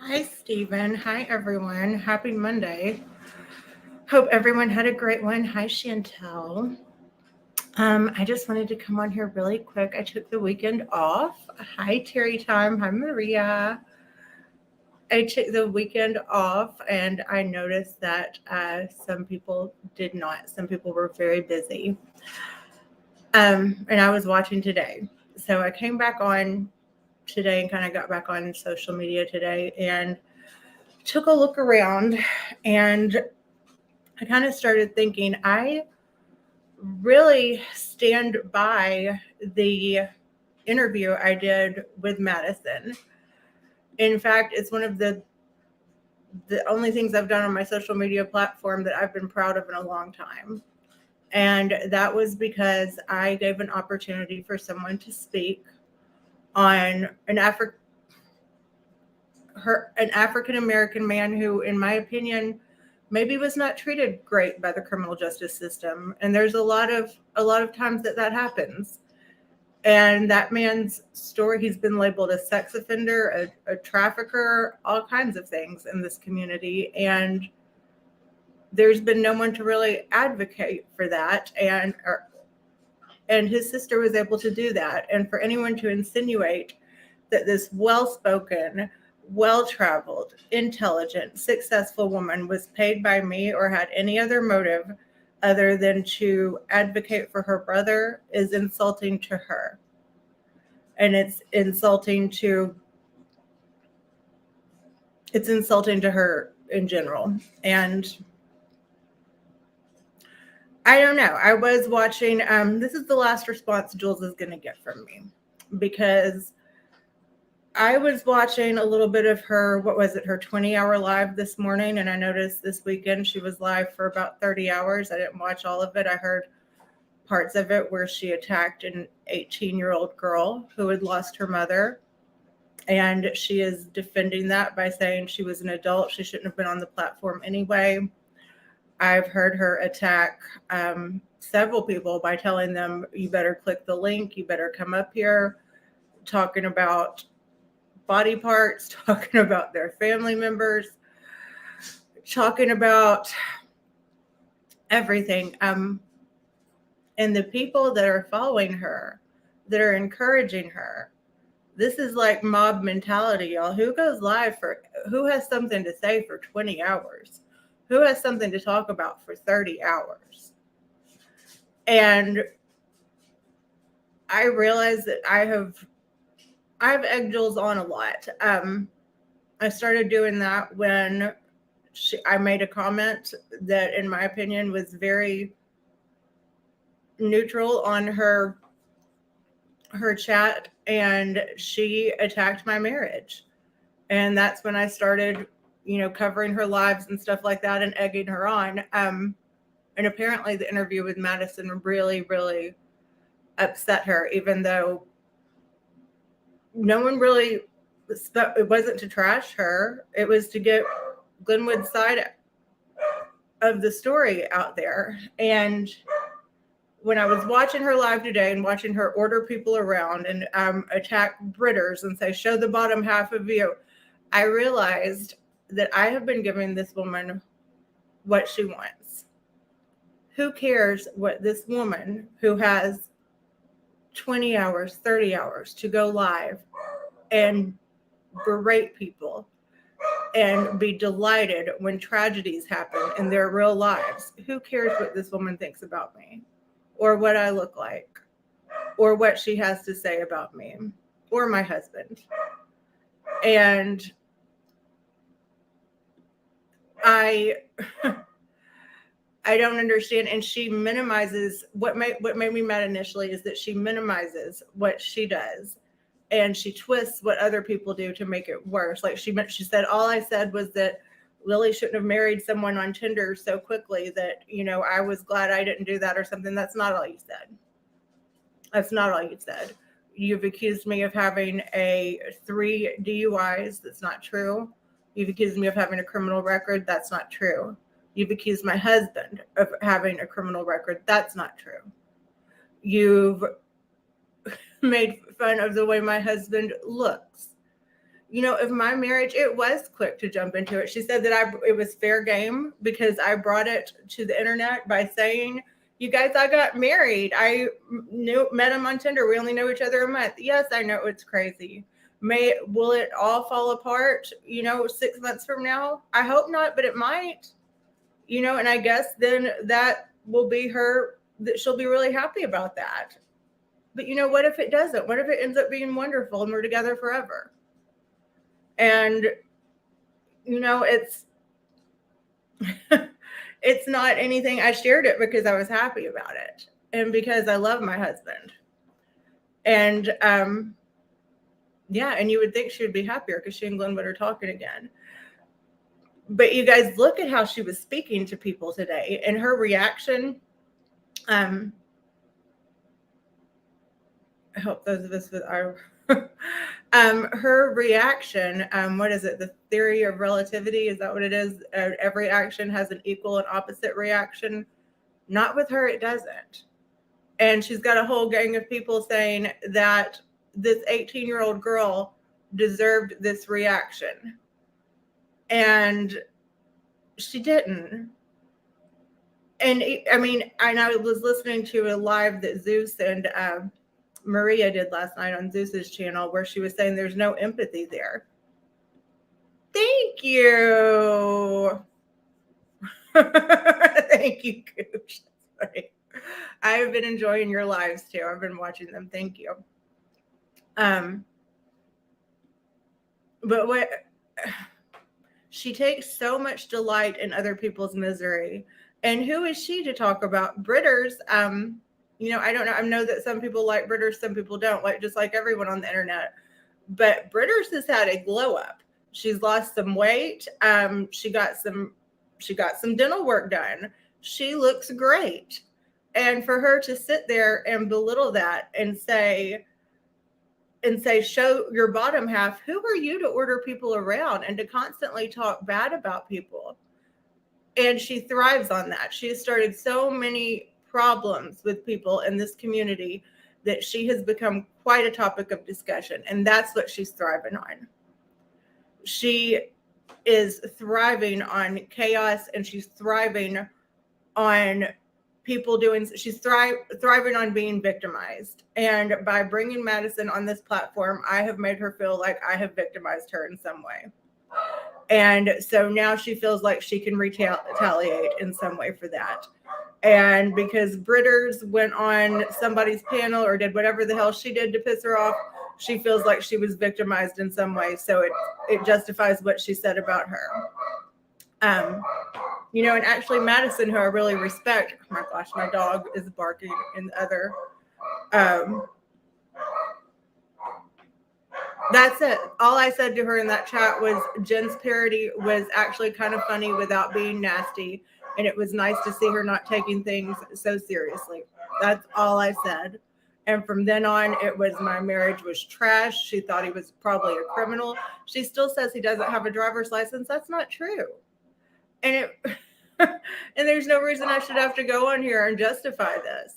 Hi, Stephen. Hi, everyone. Happy Monday. Hope everyone had a great one. Hi, Chantel. I just wanted to come on here really quick. I took the weekend off. Hi, Terry Time. Hi, Maria. I took the weekend off and I noticed that some people did not. Some people were very busy. And I was watching today. So I came back on today and kind of got back on social media today and took a look around and I kind of started thinking, I really stand by the interview I did with Madison. In fact, it's one of the only things I've done on my social media platform that I've been proud of in a long time. And that was because I gave an opportunity for someone to speak on an African American man who, in my opinion, maybe was not treated great by the criminal justice system. And there's a lot of times that happens. And that man's story, he's been labeled a sex offender, a trafficker, all kinds of things in this community. And there's been no one to really advocate for that. And his sister was able to do that. And for anyone to insinuate that this well-spoken, well-traveled, intelligent, successful woman was paid by me or had any other motive other than to advocate for her brother is insulting to her. And it's insulting to her in general. And I don't know. I was watching, this is the last response Jules is going to get from me because I was watching a little bit of her, her 20-hour live this morning, and I noticed this weekend she was live for about 30 hours. I didn't watch all of it. I heard parts of it where she attacked an 18-year-old girl who had lost her mother, and she is defending that by saying she was an adult. She shouldn't have been on the platform anyway. I've heard her attack several people by telling them, you better click the link, you better come up here, talking about body parts, talking about their family members, talking about everything. And the people that are following her, that are encouraging her, this is like mob mentality, y'all. Who has something to say for 20 hours? Who has something to talk about for 30 hours? And I realize that I've egged Jules on a lot. I started doing that when I made a comment that, in my opinion, was very neutral on her chat, and she attacked my marriage. And that's when I started, covering her lives and stuff like that and egging her on. And apparently the interview with Madison really, really upset her, even though no one really, it wasn't to trash her. It was to get Glenwood's side of the story out there. And when I was watching her live today and watching her order people around and attack Britters and say, show the bottom half of you, I realized that I have been giving this woman what she wants. Who cares what this woman who has 20 hours, 30 hours to go live and berate people and be delighted when tragedies happen in their real lives? Who cares what this woman thinks about me or what I look like or what she has to say about me or my husband? And I don't understand. And she minimizes what made me mad initially is that she minimizes what she does, and she twists what other people do to make it worse. Like she said, all I said was that Lily shouldn't have married someone on Tinder so quickly, that I was glad I didn't do that or something. That's not all you said. That's not all you said. You've accused me of having 3 DUIs. That's not true. You've accused me of having a criminal record. That's not true. You've accused my husband of having a criminal record. That's not true. You've made fun of the way my husband looks. of my marriage, it was quick to jump into it. She said that it was fair game because I brought it to the internet by saying, you guys, I got married. I met him on Tinder. We only know each other a month. Yes, I know it's crazy. Will it all fall apart, 6 months from now? I hope not, but it might, and I guess then that will be that she'll be really happy about that. But what if it doesn't? What if it ends up being wonderful and we're together forever? And, it's, it's not anything. I shared it because I was happy about it and because I love my husband. And, yeah, and you would think she would be happier because she and Glenwood are talking again. But you guys, look at how she was speaking to people today and her reaction. I hope those of us with our her reaction, what is it? The theory of relativity, is that what it is? Every action has an equal and opposite reaction. Not with her, it doesn't. And she's got a whole gang of people saying that this 18-year-old girl deserved this reaction. And she didn't. And I was listening to a live that Zeus and Maria did last night on Zeus's channel where she was saying there's no empathy there. Thank you. Thank you, Gooch. I have been enjoying your lives too. I've been watching them. Thank you. But what she takes so much delight in other people's misery. And who is she to talk about Britters? I don't know. I know that some people like Britters, some people don't, just like everyone on the internet. But Britters has had a glow up. She's lost some weight. She got some dental work done. She looks great. And for her to sit there and belittle that and say, show your bottom half, who are you to order people around and to constantly talk bad about people? And she thrives on that. She has started so many problems with people in this community that she has become quite a topic of discussion. And that's what she's thriving on. She is thriving on chaos, and she's thriving on people she's thriving on being victimized. And by bringing Madison on this platform, I have made her feel like I have victimized her in some way. And so now she feels like she can retaliate in some way for that. And because Britters went on somebody's panel or did whatever the hell she did to piss her off, she feels like she was victimized in some way. So it justifies what she said about her. And actually Madison, who I really respect, oh my gosh, my dog is barking in the other. That's it. All I said to her in that chat was Jen's parody was actually kind of funny without being nasty. And it was nice to see her not taking things so seriously. That's all I said. And from then on, it was my marriage was trash. She thought he was probably a criminal. She still says he doesn't have a driver's license. That's not true. And and there's no reason I should have to go on here and justify this.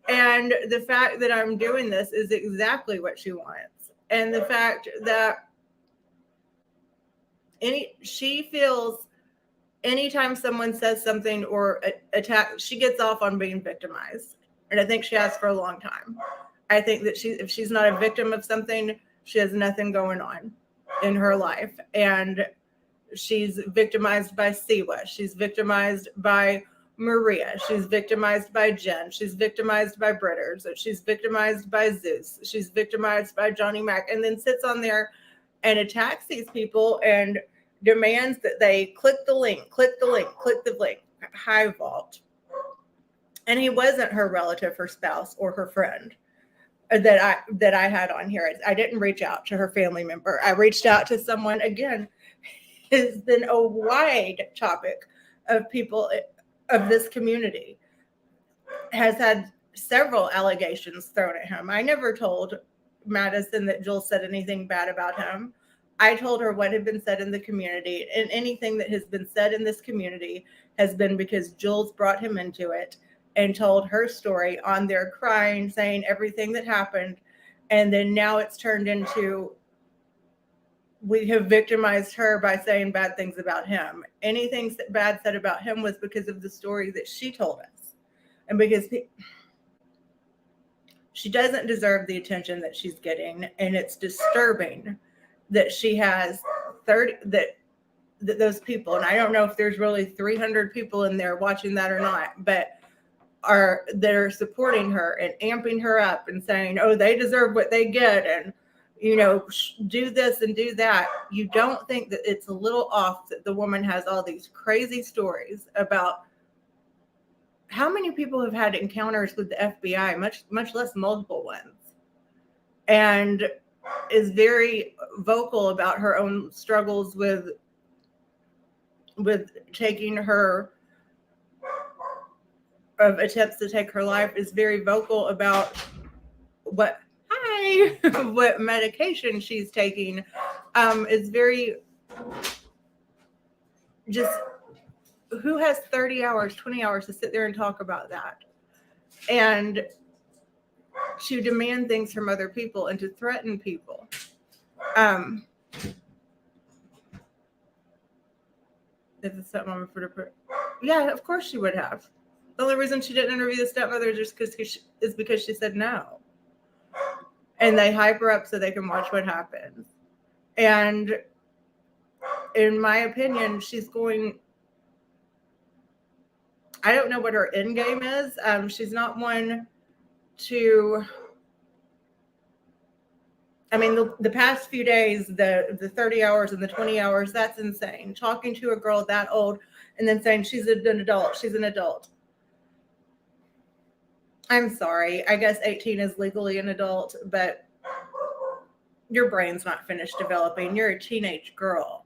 And the fact that I'm doing this is exactly what she wants. And the fact that she feels anytime someone says something or attack, she gets off on being victimized. And I think she has for a long time. I think that if she's not a victim of something, she has nothing going on in her life. And she's victimized by Siwa. She's victimized by Maria. She's victimized by Jen. She's victimized by Britters. She's victimized by Zeus. She's victimized by Johnny Mac, and then sits on there and attacks these people and demands that they click the link. High Vault. And he wasn't her relative, her spouse, or her friend that I had on here. I didn't reach out to her family member. I reached out to someone, again, has been a wide topic of people of this community, has had several allegations thrown at him. I never told Madison that Jules said anything bad about him. I told her what had been said in the community, and anything that has been said in this community has been because Jules brought him into it and told her story on there, crying, saying everything that happened. And then now it's turned into we have victimized her by saying bad things about him. Anything bad said about him was because of the story that she told us. And because she doesn't deserve the attention that she's getting. And it's disturbing that she has 30, that those people, and I don't know if there's really 300 people in there watching that or not, but they're supporting her and amping her up and saying, oh, they deserve what they get, and do this and do that. You don't think that it's a little off that the woman has all these crazy stories about how many people have had encounters with the FBI, much less multiple ones, and is very vocal about her own struggles with taking her, of attempts to take her life, is very vocal about what medication she's taking. Is very, just, who has 30 hours, 20 hours to sit there and talk about that, and to demand things from other people and to threaten people. If the stepmom would have put, yeah, of course she would have. The only reason she didn't interview the stepmother is because she said no. And they hype her up so they can watch what happens. And in my opinion, she's going, I don't know what her end game is. She's not one to, I mean, the past few days, the 30 hours and the 20 hours, that's insane. Talking to a girl that old and then saying she's an adult. She's an adult. I'm sorry. I guess 18 is legally an adult, but your brain's not finished developing. You're a teenage girl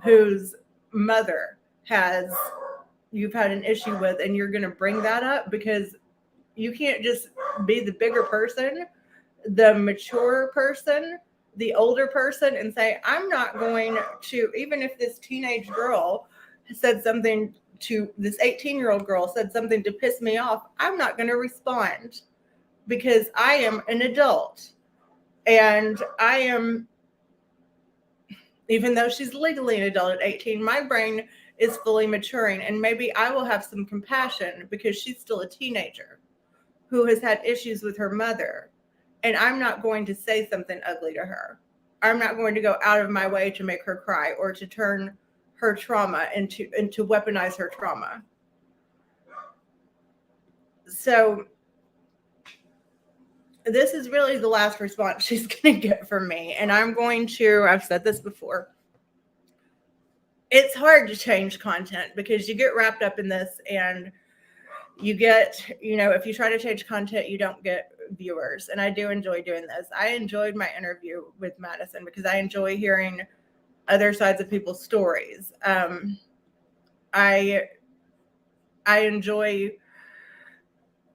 whose mother you've had an issue with, and you're going to bring that up because you can't just be the bigger person, the mature person, the older person, and say, I'm not going to, even if this teenage girl said something to this 18-year-old girl, said something to piss me off, I'm not going to respond because I am an adult. And I am, even though she's legally an adult at 18, my brain is fully maturing, and maybe I will have some compassion because she's still a teenager who has had issues with her mother. And I'm not going to say something ugly to her. I'm not going to go out of my way to make her cry or to turn her trauma and to weaponize her trauma. So this is really the last response she's going to get from me. And I've said this before. It's hard to change content because you get wrapped up in this, and you get, if you try to change content, you don't get viewers. And I do enjoy doing this. I enjoyed my interview with Madison because I enjoy hearing other sides of people's stories. I enjoy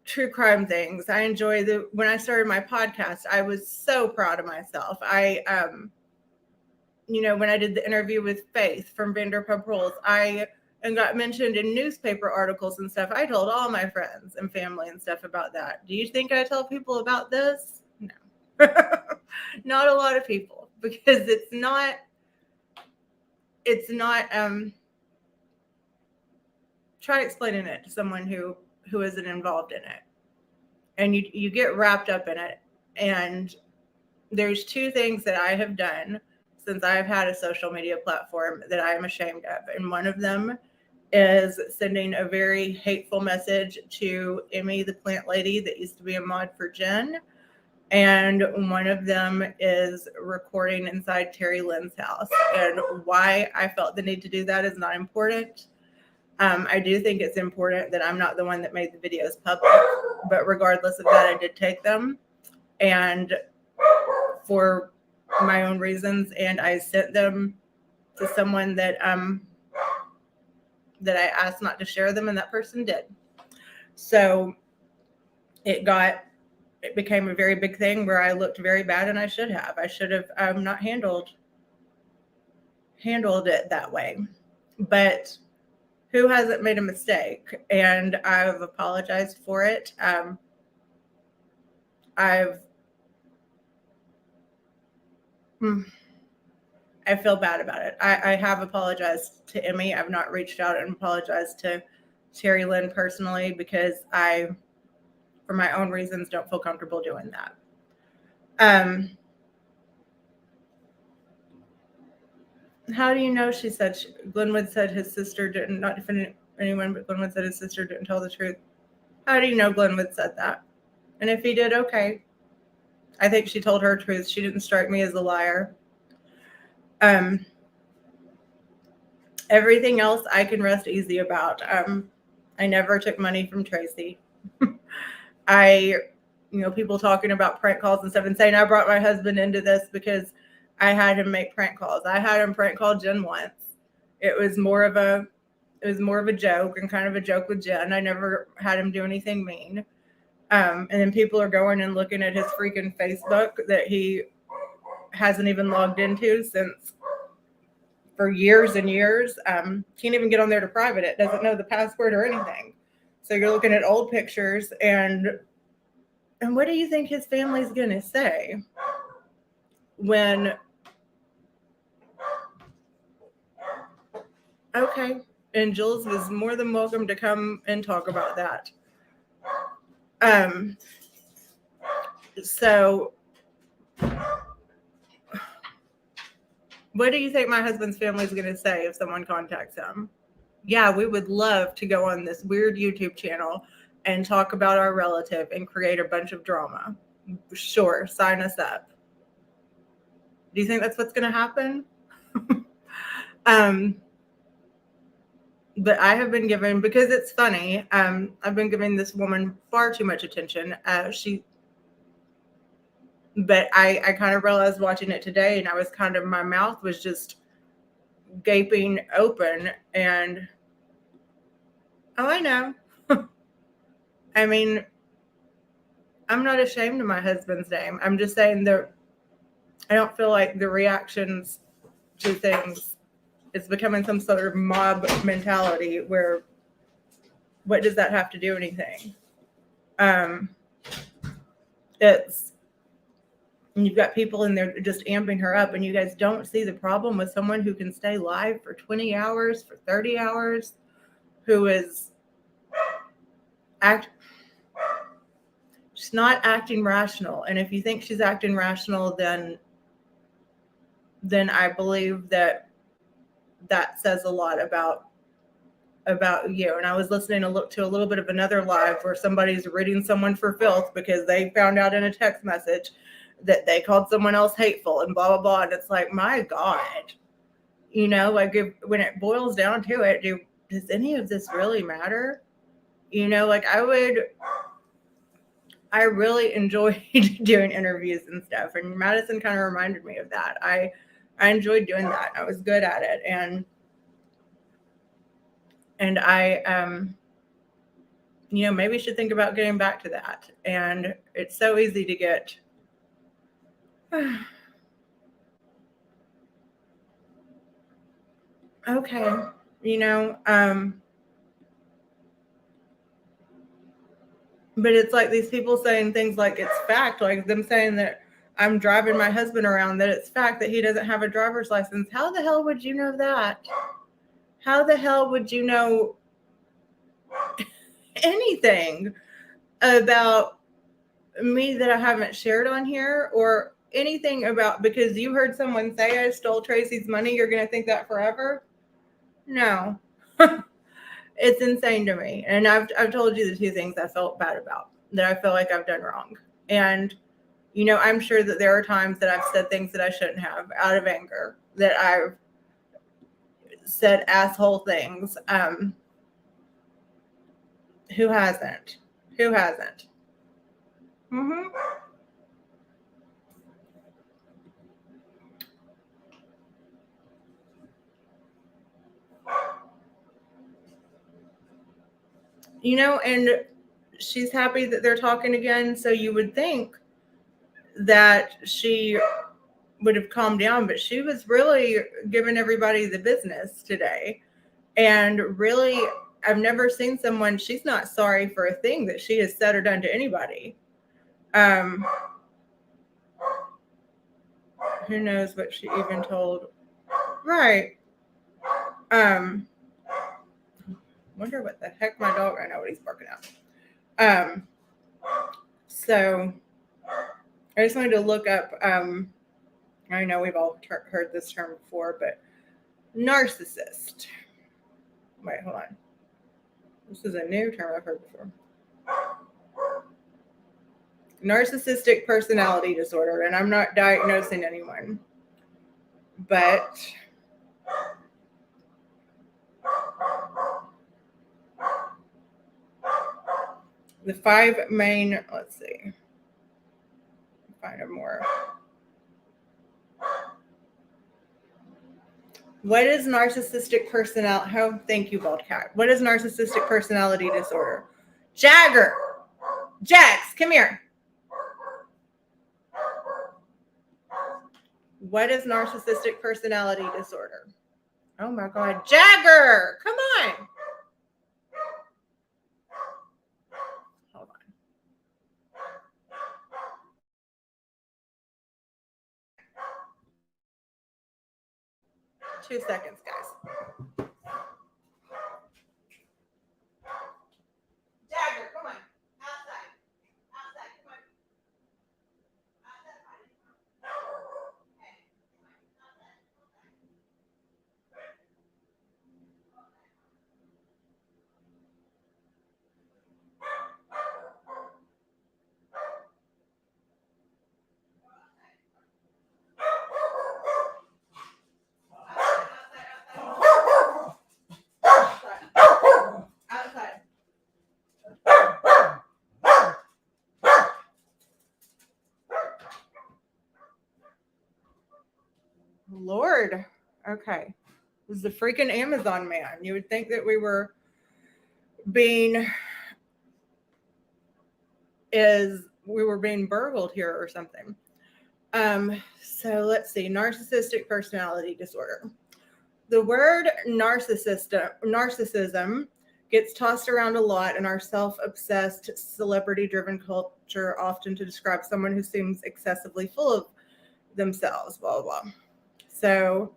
true crime things. I enjoy when I started my podcast, I was so proud of myself. When I did the interview with Faith from Vanderpump Rules, and got mentioned in newspaper articles and stuff, I told all my friends and family and stuff about that. Do you think I tell people about this? No. Not a lot of people, because it's not try explaining it to someone who isn't involved in it, and you get wrapped up in it. And there's two things that I have done since I've had a social media platform that I am ashamed of, and one of them is sending a very hateful message to Emmy, the plant lady that used to be a mod for Jen. And one of them is recording inside Terry Lynn's house. And why I felt the need to do that is not important. I do think it's important that I'm not the one that made the videos public. But regardless of that, I did take them, and for my own reasons. And I sent them to someone that I asked not to share them, and that person did. So it became a very big thing where I looked very bad, and I should have not handled it that way. But who hasn't made a mistake? And I've apologized for it. I feel bad about it. I have apologized to Emmy. I've not reached out and apologized to Terry Lynn personally because I, for my own reasons, don't feel comfortable doing that. How do you know? She said, Glenwood said his sister didn't, not defending anyone, but Glenwood said his sister didn't tell the truth. How do you know Glenwood said that? And if he did, okay. I think she told her truth. She didn't strike me as a liar. Everything else I can rest easy about. I never took money from Tracy. People talking about prank calls and stuff and saying I brought my husband into this because I had him make prank calls. I had him prank call Jen once. It was more of a joke and kind of a joke with Jen. I never had him do anything mean. And then people are going and looking at his freaking Facebook that he hasn't even logged into since for years and years. Can't even get on there to private it. Doesn't know the password or anything. So you're looking at old pictures and what do you think his family's going to say when, okay, and Jules was more than welcome to come and talk about that. So what do you think my husband's family is going to say if someone contacts him? Yeah, we would love to go on this weird YouTube channel and talk about our relative and create a bunch of drama. Sure, sign us up. Do you think that's what's going to happen? But I have been given, because it's funny, I've been giving this woman far too much attention. But I kind of realized watching it today, and I was kind of, my mouth was just gaping open, and I know. I mean, I'm not ashamed of my husband's name. I'm just saying that I don't feel like the reactions to things is becoming some sort of mob mentality where what does that have to do anything? You've got people in there just amping her up, and you guys don't see the problem with someone who can stay live for 20 hours, for 30 hours, who is she's not acting rational. And if you think she's acting rational, then I believe that says a lot about you. And I was listening to a little bit of another live where somebody's ridding someone for filth because they found out in a text message that they called someone else hateful and blah, blah, blah. And it's like, my God, like when it boils down to it, does any of this really matter? Like I really enjoyed doing interviews and stuff. And Madison kind of reminded me of that. I enjoyed doing that. I was good at it. And I, maybe should think about getting back to that. And it's so easy to get, okay, but it's like these people saying things like it's fact, like them saying that I'm driving my husband around, that it's fact that he doesn't have a driver's license. How the hell would you know that? How the hell would you know anything about me that I haven't shared on here, or anything about, because you heard someone say I stole Tracy's money, you're going to think that forever? No. It's insane to me. And I've told you the two things I felt bad about, that I feel like I've done wrong. And, I'm sure that there are times that I've said things that I shouldn't have out of anger, that I've said asshole things. Who hasn't? Who hasn't? Mm-hmm. And she's happy that they're talking again. So you would think that she would have calmed down, but she was really giving everybody the business today. And really, I've never seen someone, she's not sorry for a thing that she has said or done to anybody. Who knows what she even told Right. Wonder what the heck my dog, I know what he's barking out. So I just wanted to look up, I know we've all heard this term before, but narcissist. Wait, hold on. This is a new term I've heard before. Narcissistic personality disorder, and I'm not diagnosing anyone, but the 5 main, let's see, find a more. What is narcissistic personality? Oh, thank you, Bald Cat. What is narcissistic personality disorder? Jagger! Jax, come here. What is narcissistic personality disorder? Oh my God. Jagger! Come on. Hold on. 2 seconds, guys. Jagger, come on. Outside. Outside, come on. Outside. Lord. Okay. This is the freaking Amazon man. You would think that we were being burgled here or something. So let's see. Narcissistic personality disorder. The word narcissism gets tossed around a lot in our self-obsessed, celebrity-driven culture, often to describe someone who seems excessively full of themselves, blah, blah, blah. So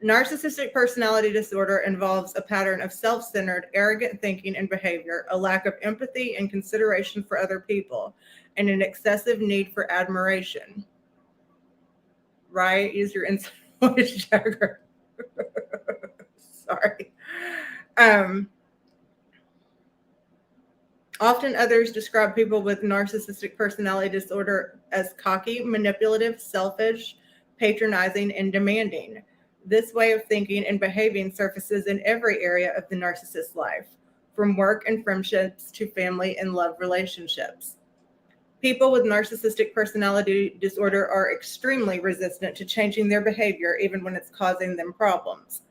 narcissistic personality disorder involves a pattern of self-centered, arrogant thinking and behavior, a lack of empathy and consideration for other people, and an excessive need for admiration. Right? Use your inside voice, Jagger. Sorry. Often others describe people with narcissistic personality disorder as cocky, manipulative, selfish, patronizing, and demanding. This way of thinking and behaving surfaces in every area of the narcissist's life, from work and friendships to family and love relationships. People with narcissistic personality disorder are extremely resistant to changing their behavior, even when it's causing them problems.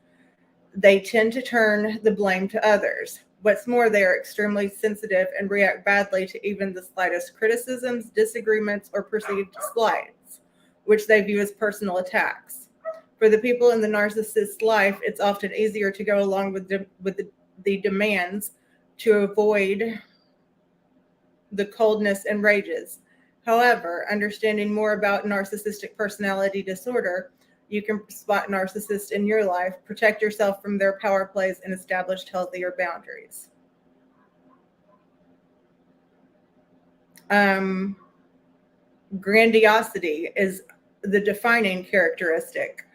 They tend to turn the blame to others. What's more, they are extremely sensitive and react badly to even the slightest criticisms, disagreements, or perceived slights, which they view as personal attacks. For the people in the narcissist's life, it's often easier to go along with the demands to avoid the coldness and rages. However, understanding more about narcissistic personality disorder, you can spot narcissists in your life, protect yourself from their power plays, and establish healthier boundaries. Grandiosity is the defining characteristic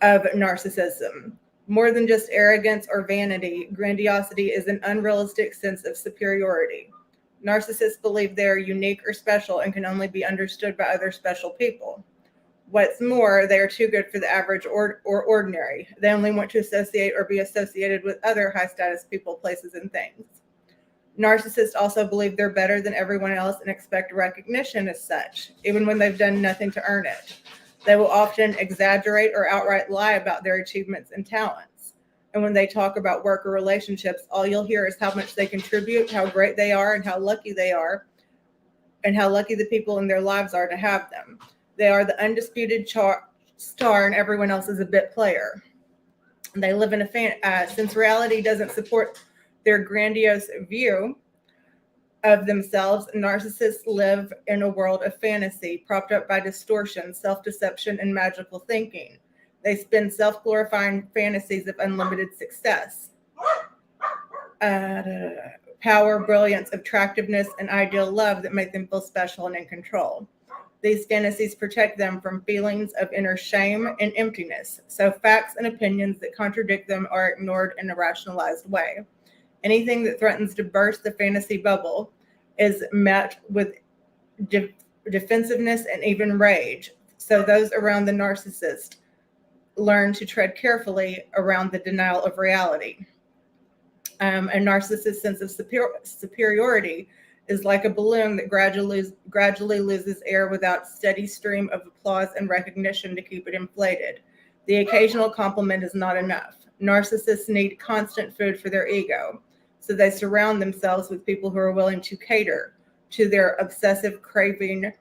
of narcissism. More than just arrogance or vanity, grandiosity is an unrealistic sense of superiority. Narcissists believe they are unique or special and can only be understood by other special people. What's more, they are too good for the average or ordinary. They only want to associate or be associated with other high-status people, places, and things. Narcissists also believe they're better than everyone else and expect recognition as such, even when they've done nothing to earn it. They will often exaggerate or outright lie about their achievements and talents. And when they talk about work or relationships, all you'll hear is how much they contribute, how great they are, and how lucky they are, and how lucky the people in their lives are to have them. They are the undisputed star, and everyone else is a bit player. They live in since reality doesn't support their grandiose view, of themselves, narcissists live in a world of fantasy, propped up by distortion, self-deception, and magical thinking. They spin self-glorifying fantasies of unlimited success, power, brilliance, attractiveness, and ideal love that make them feel special and in control. These fantasies protect them from feelings of inner shame and emptiness, so facts and opinions that contradict them are ignored in a rationalized way. Anything that threatens to burst the fantasy bubble is met with defensiveness and even rage. So those around the narcissist learn to tread carefully around the denial of reality. A narcissist's sense of superiority is like a balloon that gradually loses air without steady stream of applause and recognition to keep it inflated. The occasional compliment is not enough. Narcissists need constant food for their ego, so they surround themselves with people who are willing to cater to their obsessive craving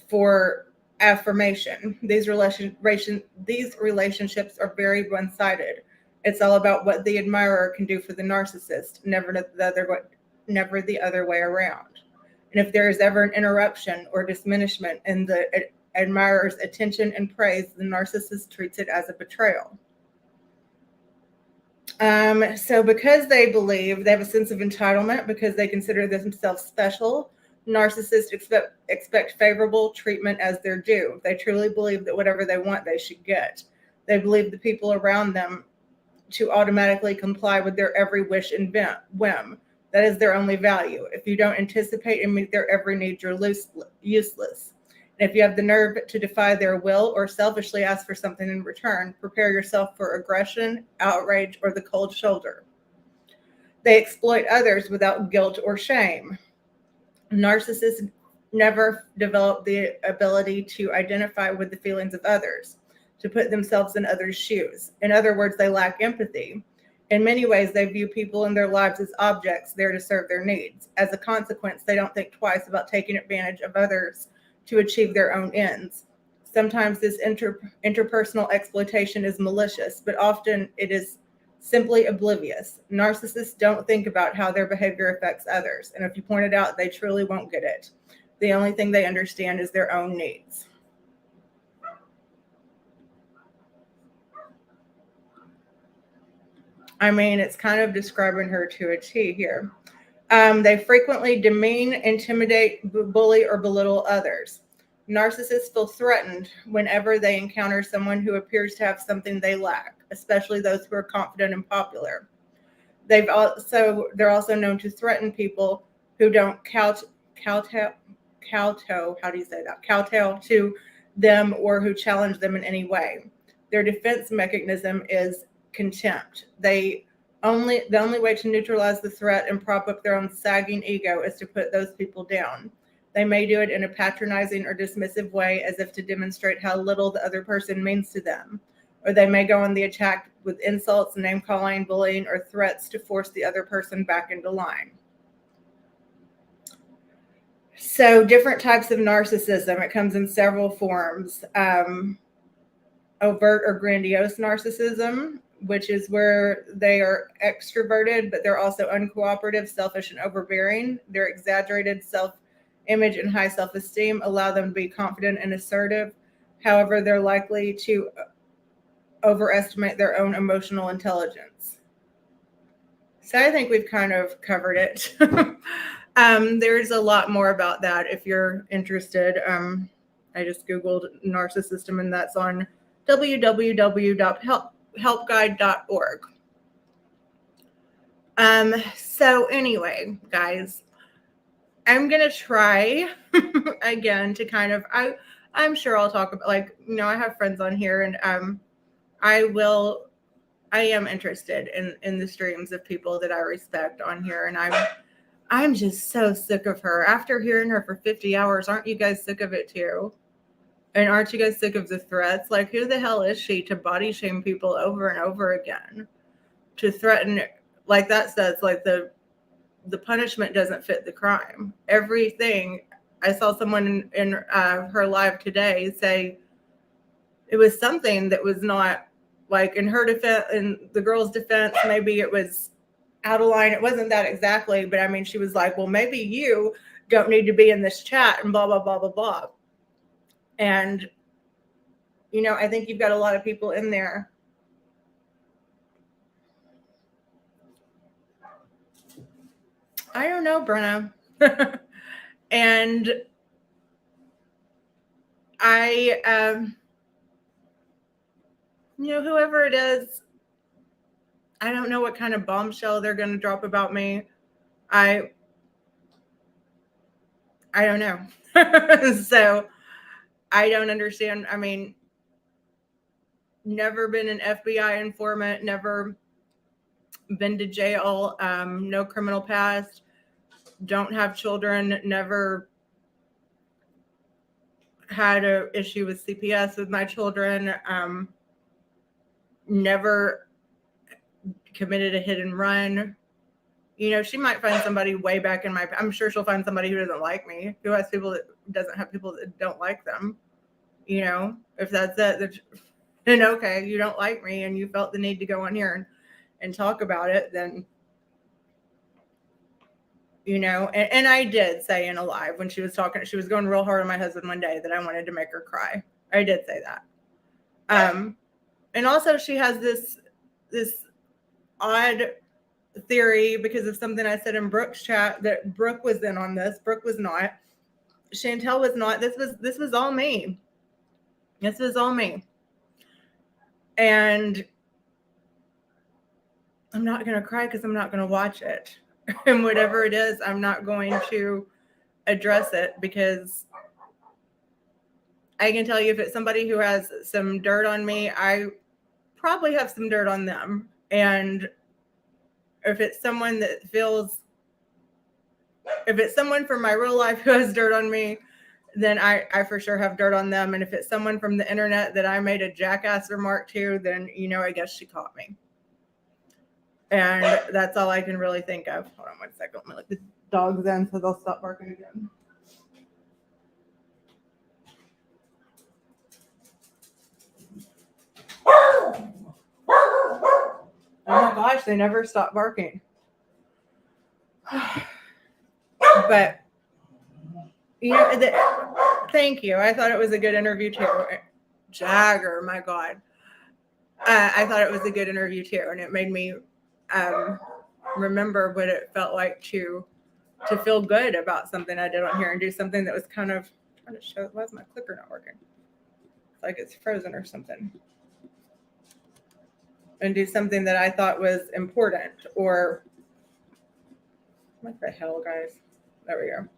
for affirmation. These relationships are very one-sided. It's all about what the admirer can do for the narcissist, never the other way around. And if there is ever an interruption or diminishment in the admirer's attention and praise, the narcissist treats it as a betrayal. So because they believe they have a sense of entitlement, because they consider themselves special, narcissists expect favorable treatment as their due. They truly believe that whatever they want, they should get. They believe the people around them to automatically comply with their every wish and whim. That is their only value. If you don't anticipate and meet their every need, you're useless. And if you have the nerve to defy their will or selfishly ask for something in return, prepare yourself for aggression, outrage, or the cold shoulder. They exploit others without guilt or shame. Narcissists never develop the ability to identify with the feelings of others, to put themselves in others' shoes. In other words, they lack empathy. In many ways, they view people in their lives as objects there to serve their needs. As a consequence, they don't think twice about taking advantage of others to achieve their own ends. Sometimes this interpersonal exploitation is malicious, but often it is simply oblivious. Narcissists don't think about how their behavior affects others, and if you point it out, they truly won't get it. The only thing they understand is their own needs. I mean, it's kind of describing her to a T here. They frequently demean, intimidate, bully, or belittle others. Narcissists feel threatened whenever they encounter someone who appears to have something they lack, especially those who are confident and popular. They're also known to threaten people who don't kowtow to them or who challenge them in any way. Their defense mechanism is contempt. The only way to neutralize the threat and prop up their own sagging ego is to put those people down. They may do it in a patronizing or dismissive way, as if to demonstrate how little the other person means to them. Or they may go on the attack with insults, name-calling, bullying, or threats to force the other person back into line. So different types of narcissism. It comes in several forms. Overt or grandiose narcissism, which is where they are extroverted, but they're also uncooperative, selfish, and overbearing. Their exaggerated self-image and high self-esteem allow them to be confident and assertive. However, they're likely to overestimate their own emotional intelligence. So I think we've kind of covered it. There's a lot more about that if you're interested. I just Googled narcissism, and that's on www.helpguide.org. So anyway, guys, I'm going to try again to kind of, I'm sure I'll talk about, like, I have friends on here, and I am interested in the streams of people that I respect on here. And I'm just so sick of her. After hearing her for 50 hours, aren't you guys sick of it too? And aren't you guys sick of the threats? Like, who the hell is she to body shame people over and over again? To threaten, like that says, like the punishment doesn't fit the crime. Everything. I saw someone in her live today say it was something that was not, like, in her defense, in the girl's defense, maybe it was out of line. It wasn't that exactly, but I mean, she was like, well, maybe you don't need to be in this chat and blah, blah, blah, blah, blah. And, you know, I think you've got a lot of people in there. I don't know, Brenna. And you know, whoever it is, I don't know what kind of bombshell they're going to drop about me. I don't know. So I don't understand. I mean, never been an FBI informant, never been to jail, no criminal past, don't have children, never had an issue with CPS with my children, never committed a hit and run. You know, she might find somebody way back in I'm sure she'll find somebody who doesn't like me, who has people that doesn't have people that don't like them. You know, if that's it, then okay, you don't like me and you felt the need to go on here and talk about it, then, you know, and I did say in a live when she was talking, she was going real hard on my husband one day that I wanted to make her cry. I did say that. And also she has this odd theory because of something I said in Brooke's chat that Brooke was in on this. Brooke was not. Chantel was not. This was all me. This was all me. And I'm not going to cry because I'm not going to watch it. And whatever it is, I'm not going to address it because I can tell you if it's somebody who has some dirt on me, I probably have some dirt on them. And if it's someone that if it's someone from my real life who has dirt on me, then I for sure have dirt on them. And if it's someone from the internet that I made a jackass remark to, then, you know, I guess she caught me. And that's all I can really think of. Hold on 1 second. Let me let the dogs in so they'll stop barking again. Oh my gosh, they never stop barking. But, you know, thank you. I thought it was a good interview too. Jagger, my God. I thought it was a good interview too. And it made me remember what it felt like to feel good about something I did on here and do something that was kind of trying to show. Why is my clicker not working? It's like it's frozen or something. And do something that I thought was important or what the hell, guys? There we go.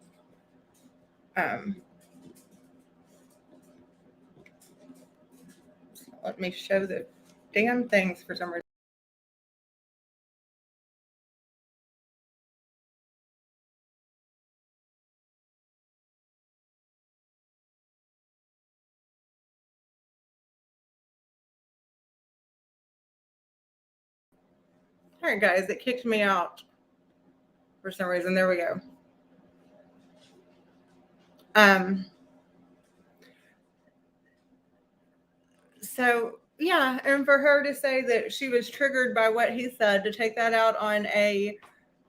Let me show the damn things for some reason. All right, guys, it kicked me out for some reason. There we go. So yeah, and for her to say that she was triggered by what he said, to take that out on a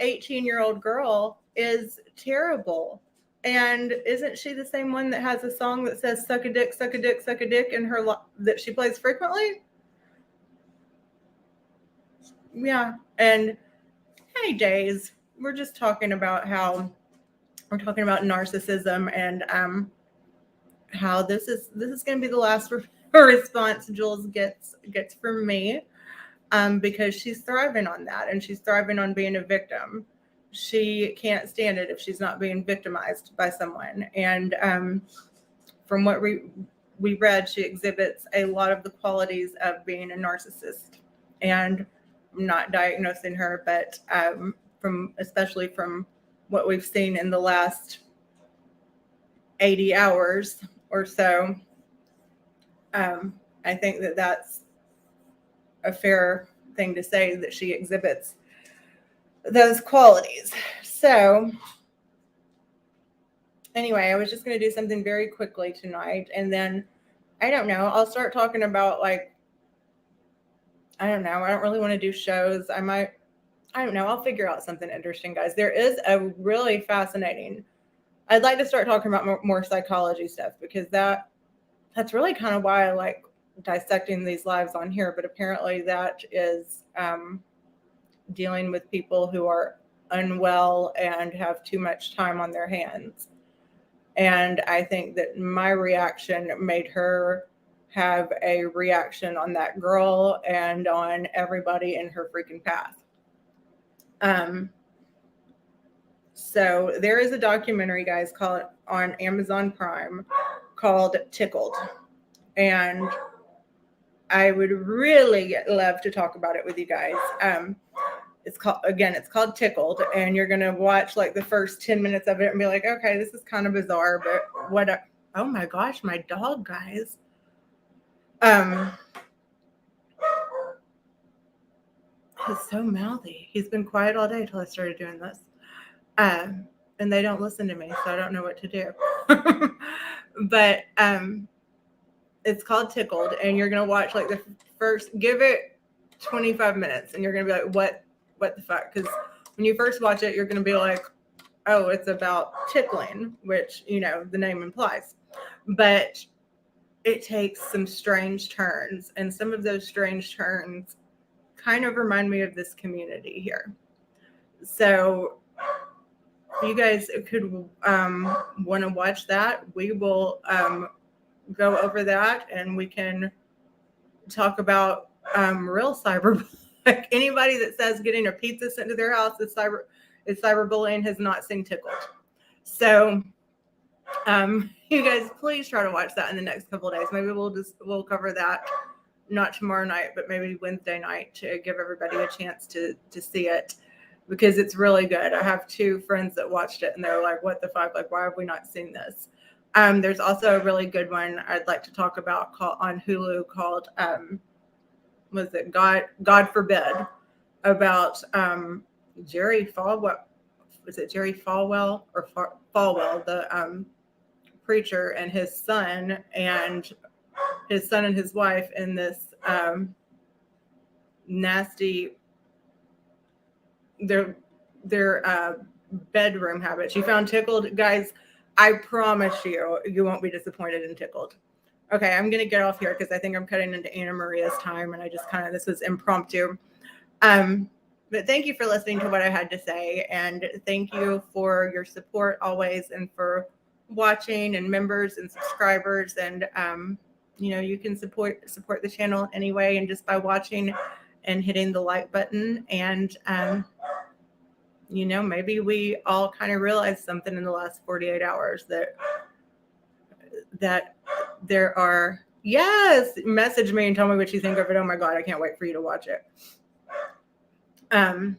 18-year-old girl is terrible. And isn't she the same one that has a song that says suck a dick, suck a dick, suck a dick in her that she plays frequently? Yeah. And hey, Days, we're just talking about how we're talking about narcissism and how this is going to be the last response Jules gets from me, because she's thriving on that and she's thriving on being a victim. She can't stand it if she's not being victimized by someone. And from what we read, she exhibits a lot of the qualities of being a narcissist. And I'm not diagnosing her, but especially from what we've seen in the last 80 hours or so, I think that that's a fair thing to say, that she exhibits those qualities. So anyway, I was just going to do something very quickly tonight. And then, I don't know, I'll start talking about, like, I don't know. I don't really want to do shows. I might I don't know. I'll figure out something interesting, guys. There is a really fascinating. I'd like to start talking about more psychology stuff, because that's really kind of why I like dissecting these lives on here. But apparently, that is dealing with people who are unwell and have too much time on their hands. And I think that my reaction made her have a reaction on that girl and on everybody in her freaking path. So there is a documentary, guys, called on Amazon Prime called Tickled. And I would really love to talk about it with you guys. It's called Tickled, and you're gonna watch like the first 10 minutes of it and be like, okay, this is kind of bizarre, but what? Oh my gosh, my dog, guys. He's so mouthy. He's been quiet all day until I started doing this. And they don't listen to me, so I don't know what to do. But it's called Tickled, and you're gonna watch like the first, give it 25 minutes, and you're gonna be like, what the fuck? Because when you first watch it, you're gonna be like, oh, it's about tickling, which, you know, the name implies. But it takes some strange turns, and some of those strange turns kind of remind me of this community here. So if you guys could want to watch that, we will go over that, and we can talk about real cyberbullying. Like, anybody that says getting a pizza sent to their house is cyberbullying has not seen Tickled. So you guys please try to watch that in the next couple of days. Maybe we'll cover that, not tomorrow night, but maybe Wednesday night, to give everybody a chance to see it, because it's really good. I have 2 friends that watched it, and they're like, what the fuck? Like, why have we not seen this? There's also a really good one I'd like to talk about on Hulu called was it God Forbid, about Jerry Falwell. Was it Jerry Falwell or Falwell, the preacher, and his son and his wife in this nasty their bedroom habits. You found Tickled, guys. I promise you won't be disappointed in Tickled. Okay, I'm gonna get off here because I think I'm cutting into Anna Maria's time, and I just this was impromptu. But thank you for listening to what I had to say, and thank you for your support always, and for watching, and members and subscribers. And you know, you can support the channel anyway, and just by watching and hitting the like button. And you know, maybe we all kind of realized something in the last 48 hours that there are, yes, message me and tell me what you think of it. Oh my God, I can't wait for you to watch it. I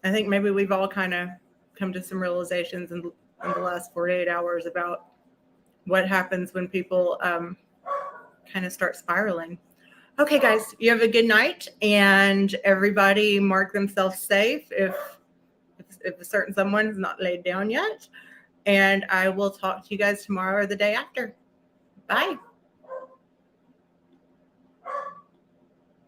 think maybe we've all kind of come to some realizations in the last 48 hours about what happens when people kind of start spiraling. Okay, guys, you have a good night, and everybody mark themselves safe if a certain someone is not laid down yet. And I will talk to you guys tomorrow or the day after. Bye.